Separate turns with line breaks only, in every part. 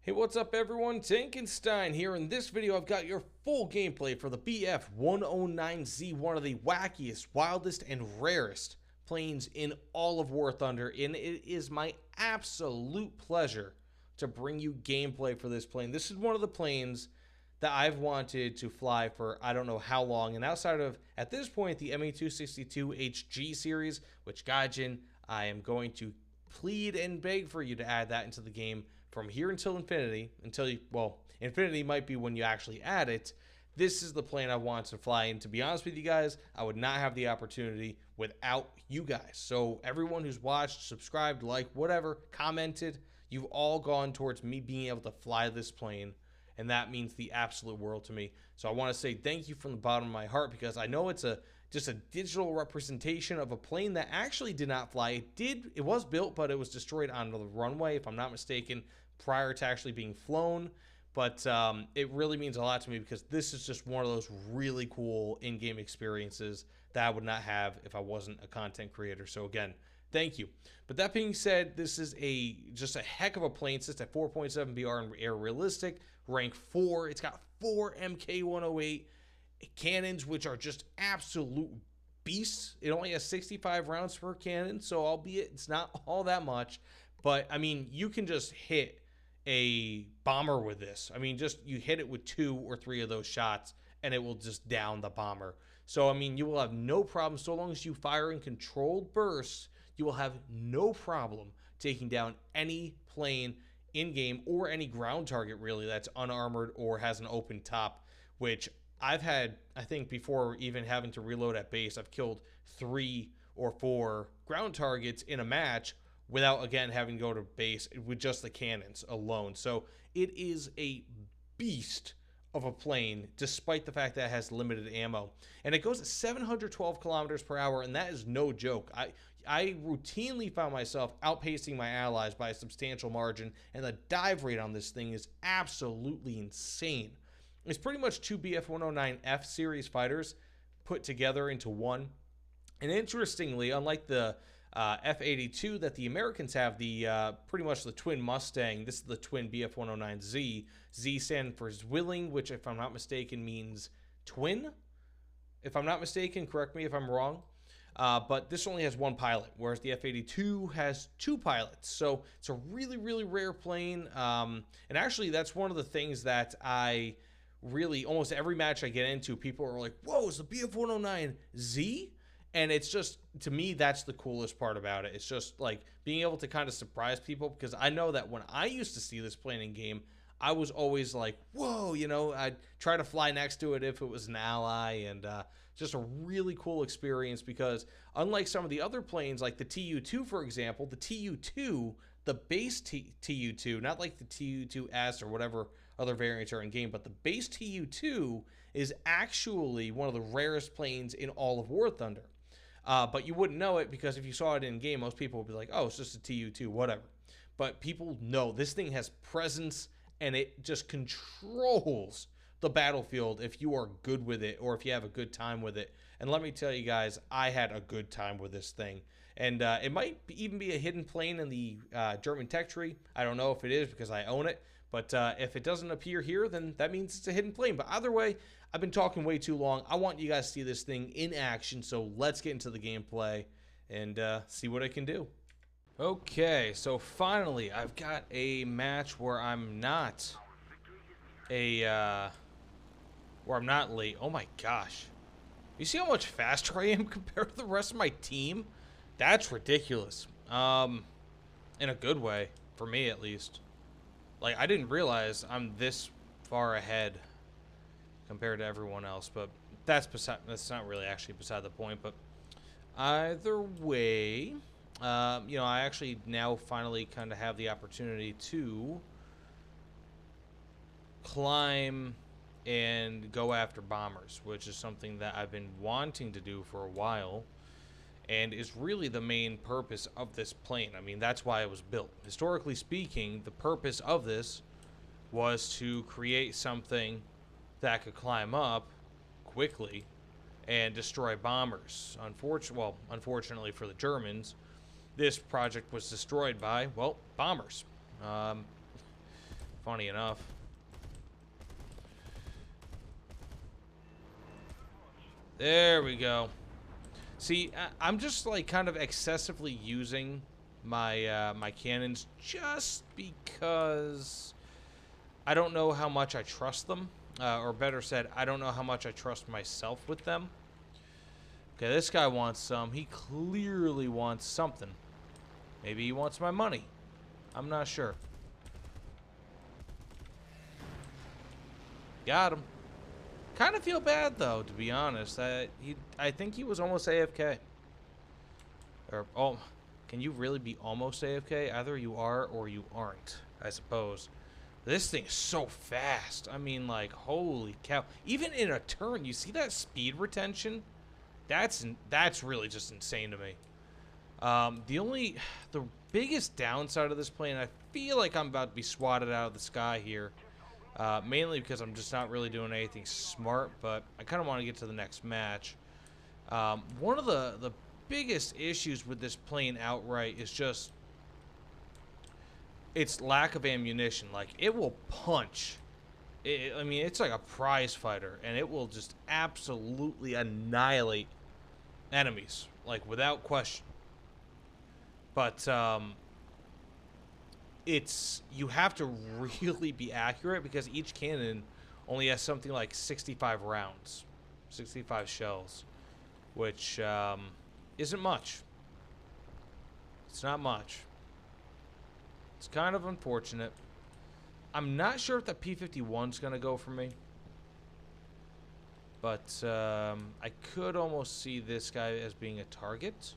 Hey, what's up everyone? Tankenstein here. In this video, I've got your full gameplay for the Bf-109Z, one of the wackiest, wildest, and rarest planes in all of War Thunder, and it is my absolute pleasure to bring you gameplay for this plane. This is one of the planes that I've wanted to fly for I don't know how long, and outside of, at this point, the ME262 HG series, which Gaijin, I am going to plead and beg for you to add that into the game from here until infinity, well, infinity might be when you actually add it. This is the plane I want to fly, and to be honest with you guys, I would not have the opportunity without you guys. So everyone who's watched, subscribed, liked, whatever, commented, you've all gone towards me being able to fly this plane, and that means the absolute world to me. So I want to say thank you from the bottom of my heart, because I know it's just a digital representation of a plane that actually did not fly. It was built, but it was destroyed on the runway, if I'm not mistaken, prior to actually being flown. But it really means a lot to me, because this is just one of those really cool in-game experiences that I would not have if I wasn't a content creator. So again, thank you. But that being said, this is just a heck of a plane. It sits at 4.7 BR in air realistic, rank 4. It's got 4 MK108 cannons, which are just absolute beasts. It only has 65 rounds per cannon, so albeit it's not all that much, but I mean, you can just hit a bomber with this. I mean, just you hit it with 2 or 3 of those shots and it will just down the bomber. So I mean, you will have no problem, so long as you fire in controlled bursts, you will have no problem taking down any plane in game, or any ground target really that's unarmored or has an open top, which I've had, I think, before even having to reload at base, I've killed 3 or 4 ground targets in a match without, again, having to go to base with just the cannons alone. So it is a beast of a plane, despite the fact that it has limited ammo. And it goes at 712 kilometers per hour, and that is no joke. I routinely found myself outpacing my allies by a substantial margin, and the dive rate on this thing is absolutely insane. It's pretty much 2 Bf-109F series fighters put together into one. And interestingly, unlike the F-82 that the Americans have, the pretty much the twin Mustang, this is the twin Bf-109Z. Z stands for Zwilling, which, if I'm not mistaken, means twin. If I'm not mistaken, correct me if I'm wrong. But this only has 1 pilot, whereas the F-82 has 2 pilots. So it's a really, really rare plane. And actually, that's one of the things that I really, almost every match I get into, people are like, whoa, it's the Bf-109Z? And it's just, to me, that's the coolest part about it. It's just like being able to kind of surprise people, because I know that when I used to see this plane in game, I was always like, whoa, you know, I'd try to fly next to it if it was an ally, and just a really cool experience, because unlike some of the other planes, like the Tu-2, for example, the Tu-2, the base Tu-2, not like the Tu-2S or whatever other variants are in game, but the base Tu-2 is actually one of the rarest planes in all of War Thunder. But you wouldn't know it, because if you saw it in game, most people would be like, oh, it's just a Tu-2, whatever. But people know this thing has presence, and it just controls the battlefield if you are good with it, or if you have a good time with it. And let me tell you guys, I had a good time with this thing. And it might even be a hidden plane in the German tech tree. I don't know if it is, because I own it. But if it doesn't appear here, then that means it's a hidden plane. But either way, I've been talking way too long. I want you guys to see this thing in action. So let's get into the gameplay and see what it can do. Okay, so finally, I've got a match where I'm not late. Oh my gosh. You see how much faster I am compared to the rest of my team? That's ridiculous. In a good way, for me at least. Like, I didn't realize I'm this far ahead compared to everyone else, but that's not really actually beside the point. But either way, you know, I actually now finally kind of have the opportunity to climb and go after bombers, which is something that I've been wanting to do for a while, and is really the main purpose of this plane. I mean, that's why it was built. Historically speaking, the purpose of this was to create something that could climb up quickly and destroy bombers. Unfortunately for the Germans, this project was destroyed by, well, bombers. funny enough. There we go. See, I'm just like kind of excessively using my my cannons just because I don't know how much I trust them, or better said, I don't know how much I trust myself with them. Okay, this guy wants some. He clearly wants something. Maybe he wants my money. I'm not sure. Got him. Kind of feel bad though, to be honest. I think he was almost AFK. Or oh, can you really be almost AFK? Either you are or you aren't, I suppose. This thing is so fast. I mean, like, holy cow! Even in a turn, you see that speed retention? That's really just insane to me. The biggest downside of this plane, I feel like I'm about to be swatted out of the sky here. Mainly because I'm just not really doing anything smart, but I kind of want to get to the next match. One of the biggest issues with this plane outright is just its lack of ammunition. Like, it will punch. I mean, it's like a prize fighter, and it will just absolutely annihilate enemies, like, without question. But, you have to really be accurate because each cannon only has something like 65 rounds, 65 shells, which isn't much. It's not much. It's kind of unfortunate. I'm not sure if the P-51's going to go for me, but I could almost see this guy as being a target.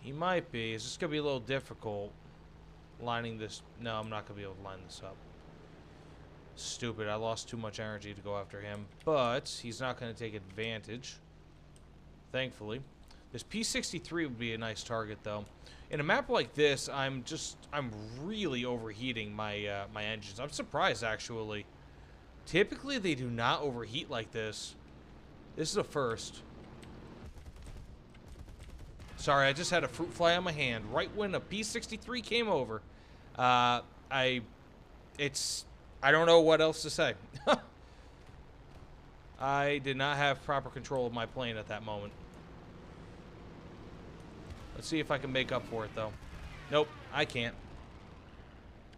He might be. It's just going to be a little difficult. Lining this. No, I'm not going to be able to line this up. Stupid. I lost too much energy to go after him. But he's not going to take advantage. Thankfully. This P-63 would be a nice target, though. In a map like this, I'm really overheating my my engines. I'm surprised, actually. Typically, they do not overheat like this. This is a first. Sorry, I just had a fruit fly on my hand right when a P-63 came over. I don't know what else to say. I did not have proper control of my plane at that moment. Let's see if I can make up for it, though. Nope, I can't.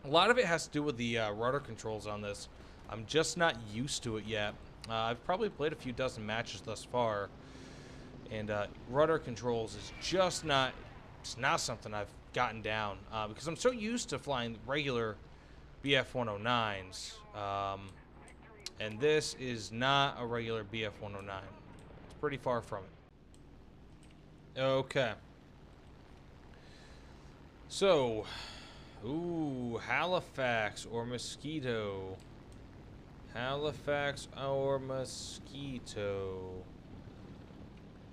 A lot of it has to do with the rudder controls on this. I'm just not used to it yet. I've probably played a few dozen matches thus far. And rudder controls is just not, it's not something I've gotten down because I'm so used to flying regular Bf-109s. And this is not a regular Bf-109. It's pretty far from it. Okay. So, ooh, Halifax or Mosquito. Halifax or Mosquito.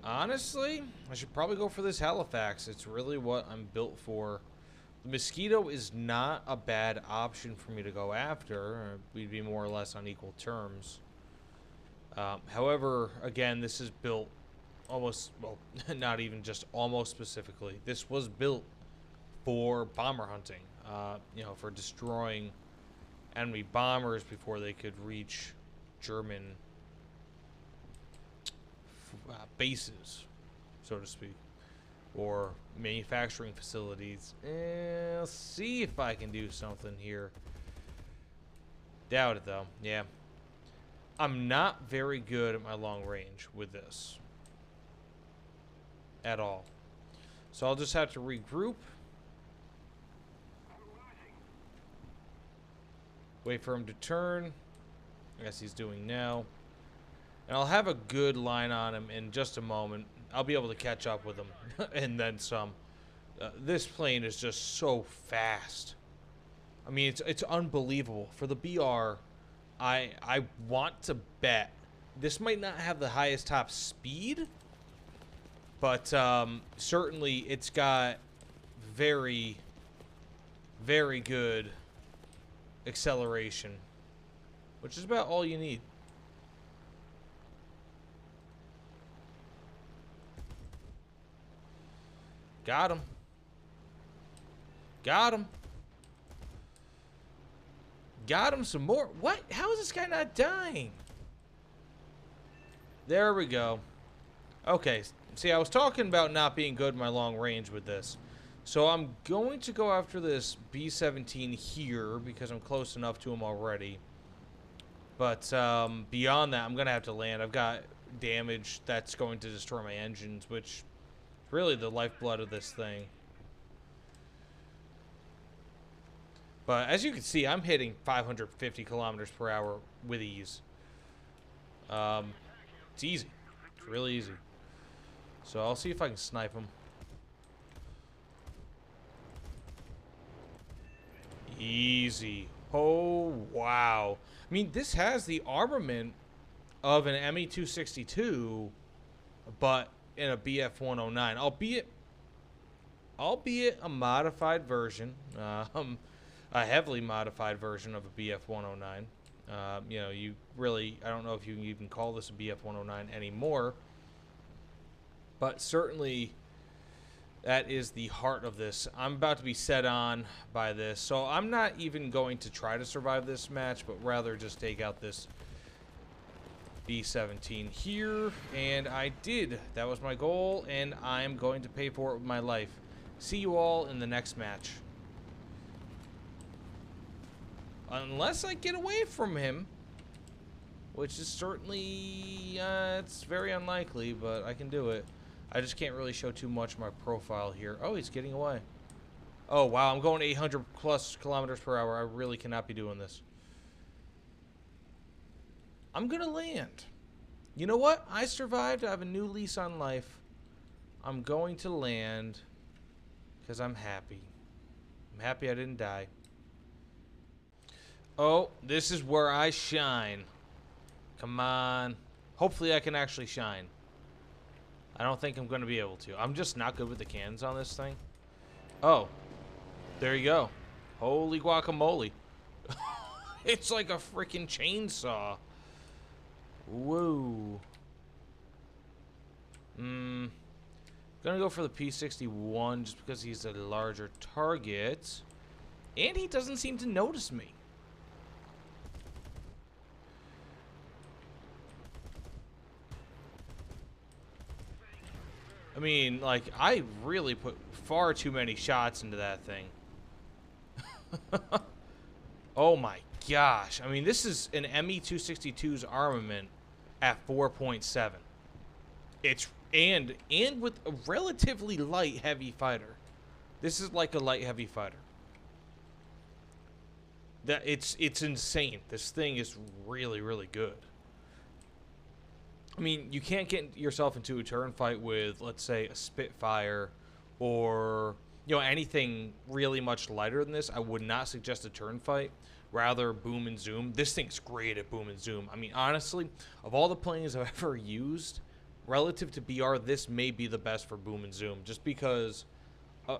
Honestly, I should probably go for this Halifax. It's really what I'm built for. The Mosquito is not a bad option for me to go after. We'd be more or less on equal terms. However, again, this is built almost, well, not even just almost specifically. This was built for bomber hunting, you know, for destroying enemy bombers before they could reach German bases, so to speak, or manufacturing facilities. Let's see if I can do something here. Doubt it, though. Yeah. I'm not very good at my long range with this. At all. So I'll just have to regroup. Wait for him to turn. I guess he's doing now. And I'll have a good line on him in just a moment. I'll be able to catch up with him. And then some. This plane is just so fast. I mean, it's unbelievable. For the BR, I want to bet. This might not have the highest top speed. But certainly it's got very, very good acceleration. Which is about all you need. Got him. Got him. Got him some more. What? How is this guy not dying? There we go. Okay. See, I was talking about not being good in my long range with this. So I'm going to go after this B-17 here because I'm close enough to him already. But beyond that, I'm going to have to land. I've got damage that's going to destroy my engines, which is really the lifeblood of this thing. But as you can see, I'm hitting 550 kilometers per hour with ease. It's easy. It's really easy. So I'll see if I can snipe him. Easy. Oh, wow. I mean, this has the armament of an ME-262, but in a Bf-109. Albeit a modified version. A heavily modified version of a Bf-109. You know, you really, I don't know if you can even call this a Bf-109 anymore, but certainly that is the heart of this. I'm about to be set on by this, so I'm not even going to try to survive this match, but rather just take out this B-17 here, and I did. That was my goal, and I'm going to pay for it with my life. See you all in the next match. Unless I get away from him, which is certainly, it's very unlikely, but I can do it. I just can't really show too much of my profile here. Oh, he's getting away. Oh, wow, I'm going 800 plus kilometers per hour. I really cannot be doing this. I'm gonna land. You know what? I survived. I have a new lease on life. I'm going to land because I'm happy. I'm happy I didn't die. Oh, this is where I shine. Come on. Hopefully I can actually shine. I don't think I'm going to be able to. I'm just not good with the cannons on this thing. Oh. There you go. Holy guacamole. It's like a freaking chainsaw. Whoa. Gonna go for the P-61 just because he's a larger target. And he doesn't seem to notice me. I mean, like, I really put far too many shots into that thing. Oh my gosh. I mean, this is an ME-262's armament at 4.7. It's and with a relatively light heavy fighter. This is like a light heavy fighter. That it's insane. This thing is really, really good. I mean, you can't get yourself into a turn fight with, let's say, a Spitfire or, you know, anything really much lighter than this. I would not suggest a turn fight. Rather, boom and zoom. This thing's great at boom and zoom. I mean, honestly, of all the planes I've ever used, relative to BR, this may be the best for boom and zoom. Just because,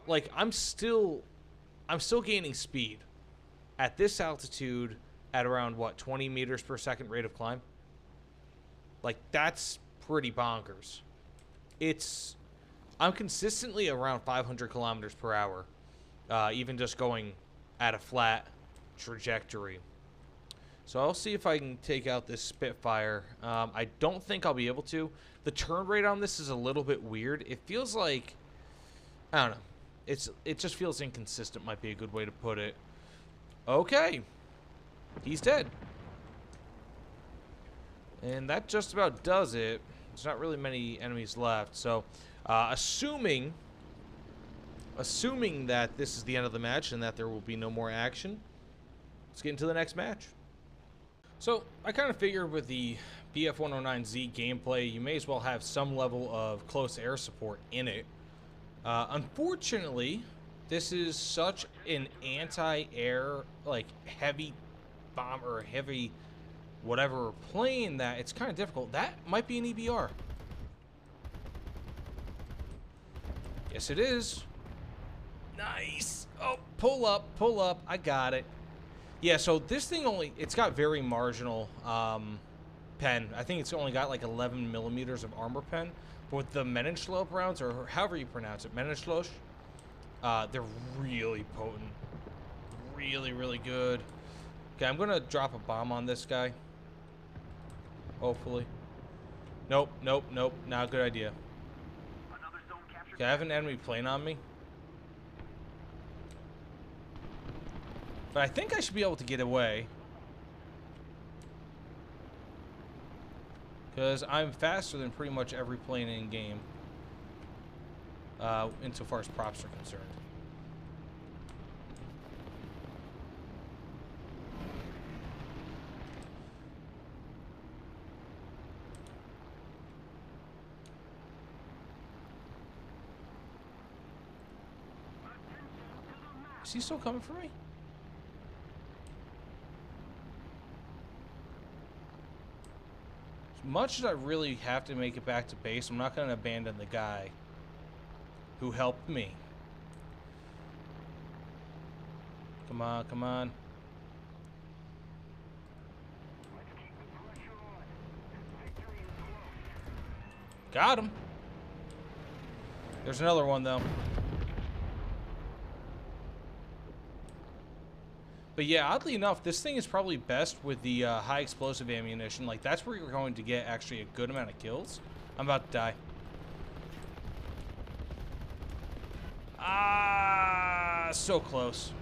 like, I'm still gaining speed at this altitude at around, what, 20 meters per second rate of climb? Like, that's pretty bonkers. I'm consistently around 500 kilometers per hour, even just going at a flat trajectory. So I'll see if I can take out this Spitfire. I don't think I'll be able to. The turn rate on this is a little bit weird. It feels like, I don't know. It just feels inconsistent, might be a good way to put it. Okay. He's dead. And that just about does it. There's not really many enemies left. So, assuming that this is the end of the match and that there will be no more action, let's get into the next match. So, I kind of figured with the Bf-109Z gameplay, you may as well have some level of close air support in it. Unfortunately, this is such an anti-air, like, heavy bomb or heavy whatever plane that it's kind of difficult. That might be an EBR. Yes, it is. Nice. Oh, pull up. I got it. Yeah, so this thing it's got very marginal pen. I think it's only got like 11 millimeters of armor pen. But with the Menenschloss rounds, or however you pronounce it, Menenschloss, they're really potent. Really, really good. Okay, I'm gonna drop a bomb on this guy. Hopefully. Nope, nope, nope. Not a good idea. Okay, I have an enemy plane on me. But I think I should be able to get away. Because I'm faster than pretty much every plane in game. Insofar as props are concerned. Is he still coming for me? As much as I really have to make it back to base, I'm not going to abandon the guy who helped me. Come on, come on. Got him. There's another one, though. But yeah, oddly enough, this thing is probably best with the high explosive ammunition. Like, that's where you're going to get actually a good amount of kills. I'm about to die. Ah, so close.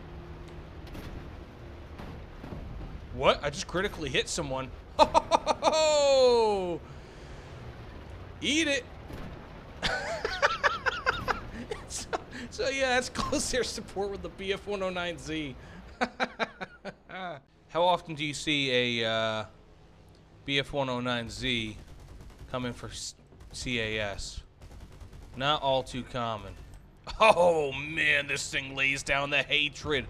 What? I just critically hit someone. Oh! Eat it. So yeah, that's close air support with the Bf-109Z. How often do you see a Bf-109Z come in for CAS? Not all too common. Oh man, this thing lays down the hatred.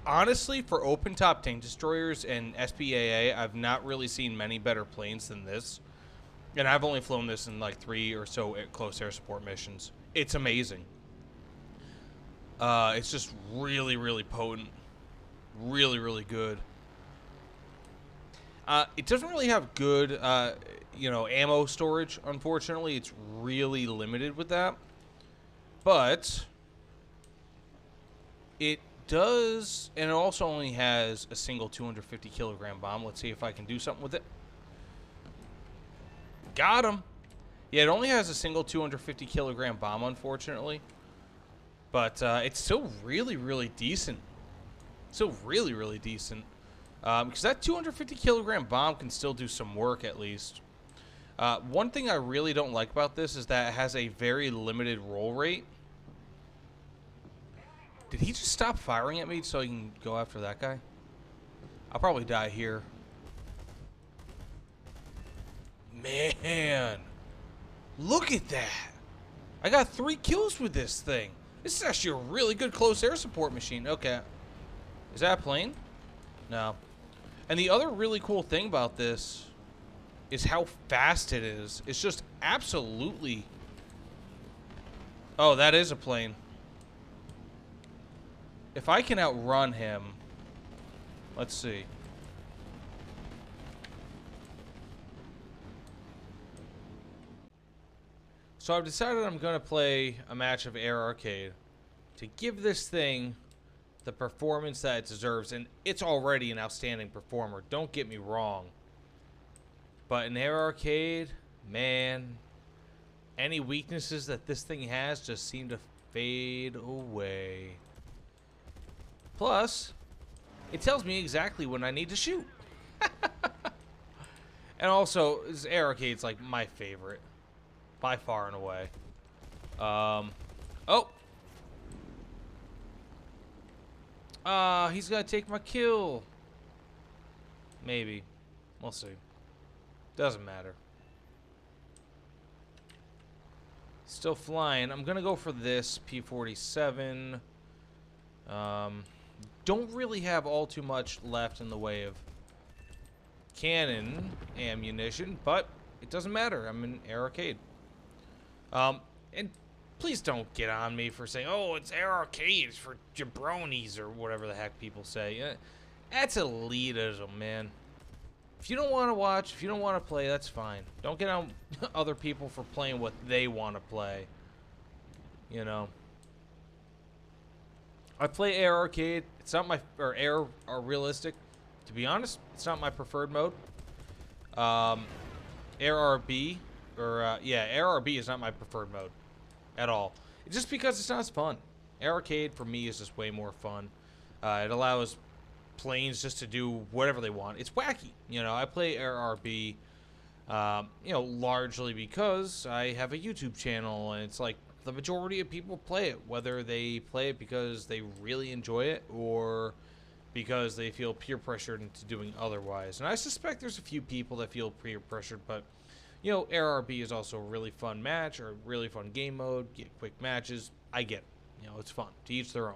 Honestly, for open top tank destroyers and SPAA, I've not really seen many better planes than this. And I've only flown this in like 3 or so close air support missions. It's amazing. It's just really, really potent. Really, really good. It doesn't really have good, ammo storage, unfortunately. It's really limited with that. But it does, and it also only has a single 250 kilogram bomb. Let's see if I can do something with it. Got him. Yeah, it only has a single 250 kilogram bomb, unfortunately. But it's still really, really decent. Still really, really decent. Because that 250 kilogram bomb can still do some work, at least. One thing I really don't like about this is that it has a very limited roll rate. Did he just stop firing at me so I can go after that guy? I'll probably die here. Man. Look at that. I got 3 kills with this thing. This is actually a really good close air support machine. Okay. Is that a plane? No. And the other really cool thing about this is how fast it is. It's just absolutely... Oh, that is a plane. If I can outrun him... Let's see. So I've decided I'm going to play a match of Air Arcade to give this thing the performance that it deserves. And it's already an outstanding performer, don't get me wrong. But in Air Arcade, man, any weaknesses that this thing has just seem to fade away. Plus, it tells me exactly when I need to shoot. And also, this Air Arcade's like my favorite. By far and away. Oh! He's gonna take my kill. Maybe. We'll see. Doesn't matter. Still flying. I'm gonna go for this P-47. Don't really have all too much left in the way of cannon ammunition, but it doesn't matter. I'm in Air Arcade. And please don't get on me for saying, oh, it's Air Arcade, it's for jabronis, or whatever the heck people say. That's elitism, man. If you don't want to watch, if you don't want to play, that's fine. Don't get on other people for playing what they want to play. You know. I play Air Arcade. It's not my, or Air or Realistic. To be honest, it's not my preferred mode. ARB, or yeah, ARB is not my preferred mode at all. Just because it's not as fun. Air Arcade for me is just way more fun. It allows planes just to do whatever they want. It's wacky, you know. I play ARB, you know, largely because I have a YouTube channel, and it's like the majority of people play it, whether they play it because they really enjoy it or because they feel peer pressured into doing otherwise. And I suspect there's a few people that feel peer pressured, but you know, ARB is also a really fun match or a really fun game mode. Get quick matches. I get it. You know, it's fun. To each their own.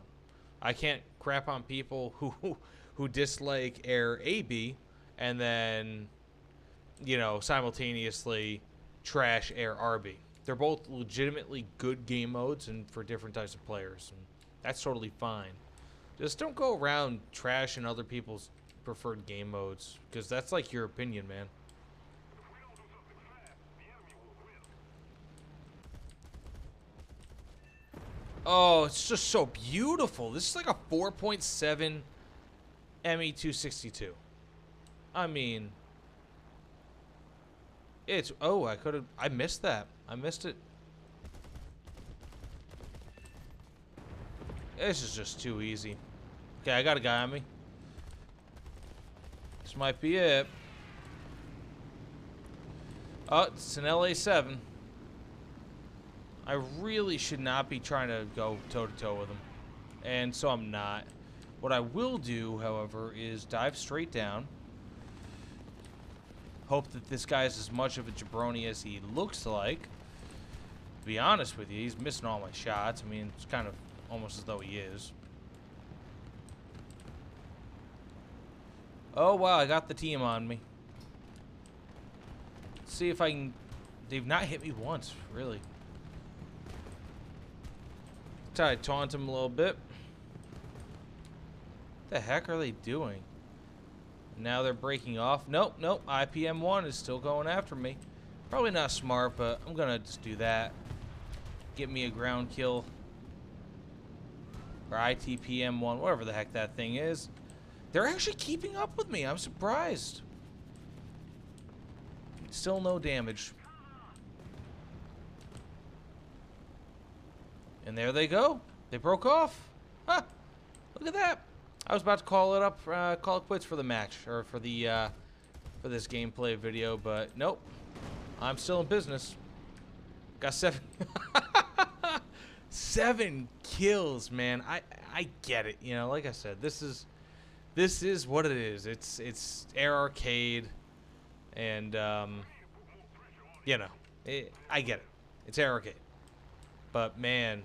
I can't crap on people who dislike Air AB and then, you know, simultaneously trash Air RB. They're both legitimately good game modes and for different types of players, and that's totally fine. Just don't go around trashing other people's preferred game modes, because that's like your opinion, man. Oh, it's just so beautiful. This is like a 4.7 ME262. I mean, it's... Oh, I missed that. I missed it. This is just too easy. Okay, I got a guy on me. This might be it. Oh, it's an LA7. I really should not be trying to go toe-to-toe with him. And so I'm not. What I will do, however, is dive straight down. Hope that this guy's as much of a jabroni as he looks like. To be honest with you, he's missing all my shots. I mean, it's kind of almost as though he is. Oh, wow, I got the team on me. Let's see if I can... They've not hit me once, really. Try to taunt him a little bit. What the heck are they doing? Now they're breaking off. Nope, nope. IPM-1 is still going after me. Probably not smart, but I'm going to just do that. Get me a ground kill. Or ITPM-1, whatever the heck that thing is. They're actually keeping up with me. I'm surprised. Still no damage. And there they go. They broke off. Huh. Look at that. I was about to call it up, call it quits for the match, or for the, for this gameplay video, but nope. I'm still in business. Got 7, 7 kills, man. I get it. You know, like I said, this is what it is. It's Air Arcade, and you know, I get it. It's Air Arcade, but man,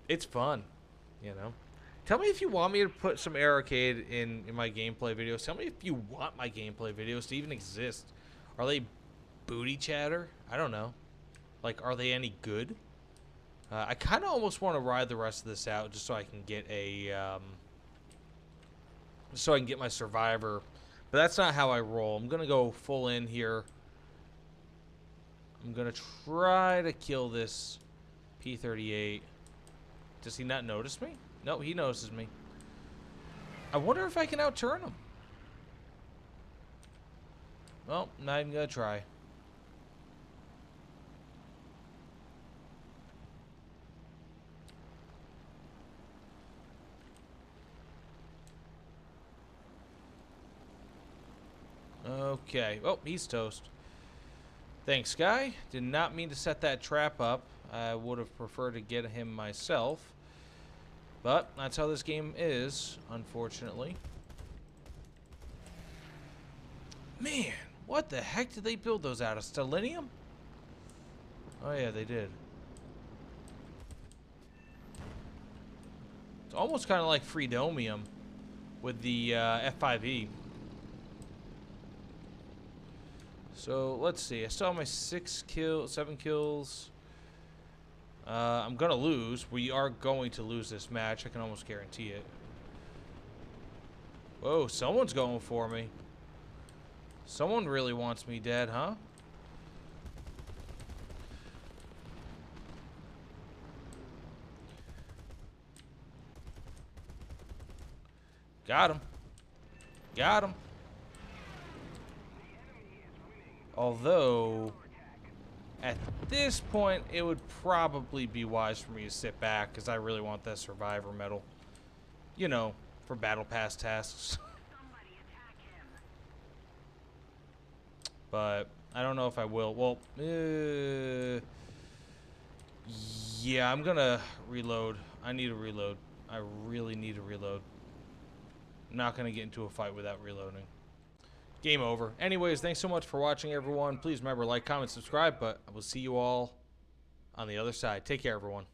it's fun. You know. Tell me if you want me to put some Air Arcade in my gameplay videos. Tell me if you want my gameplay videos to even exist. Are they booty chatter? I don't know. Like, are they any good? I kind of almost want to ride the rest of this out just so I can get a, so I can get my survivor. But that's not how I roll. I'm going to go full in here. I'm going to try to kill this P-38. Does he not notice me? No, he notices me. I wonder if I can outturn him. Well, not even gonna try. Okay. Oh, he's toast. Thanks, guy. Did not mean to set that trap up. I would have preferred to get him myself. But that's how this game is, unfortunately. Man, what the heck did they build those out of? Stellinium? Oh yeah, they did. It's almost kind of like Freedomium with the F5E. So let's see. I still have my 7 kills. I'm gonna lose. We are going to lose this match. I can almost guarantee it. Whoa, someone's going for me. Someone really wants me dead, huh? Got him. Got him. Although, at this point, it would probably be wise for me to sit back, because I really want that survivor medal. You know, for battle pass tasks. But I don't know if I will. Well, yeah, I'm gonna reload. I need to reload. I really need to reload. I'm not gonna get into a fight without reloading. Game over. Anyways, thanks so much for watching, everyone. Please remember, like, comment, subscribe, but I will see you all on the other side. Take care, everyone.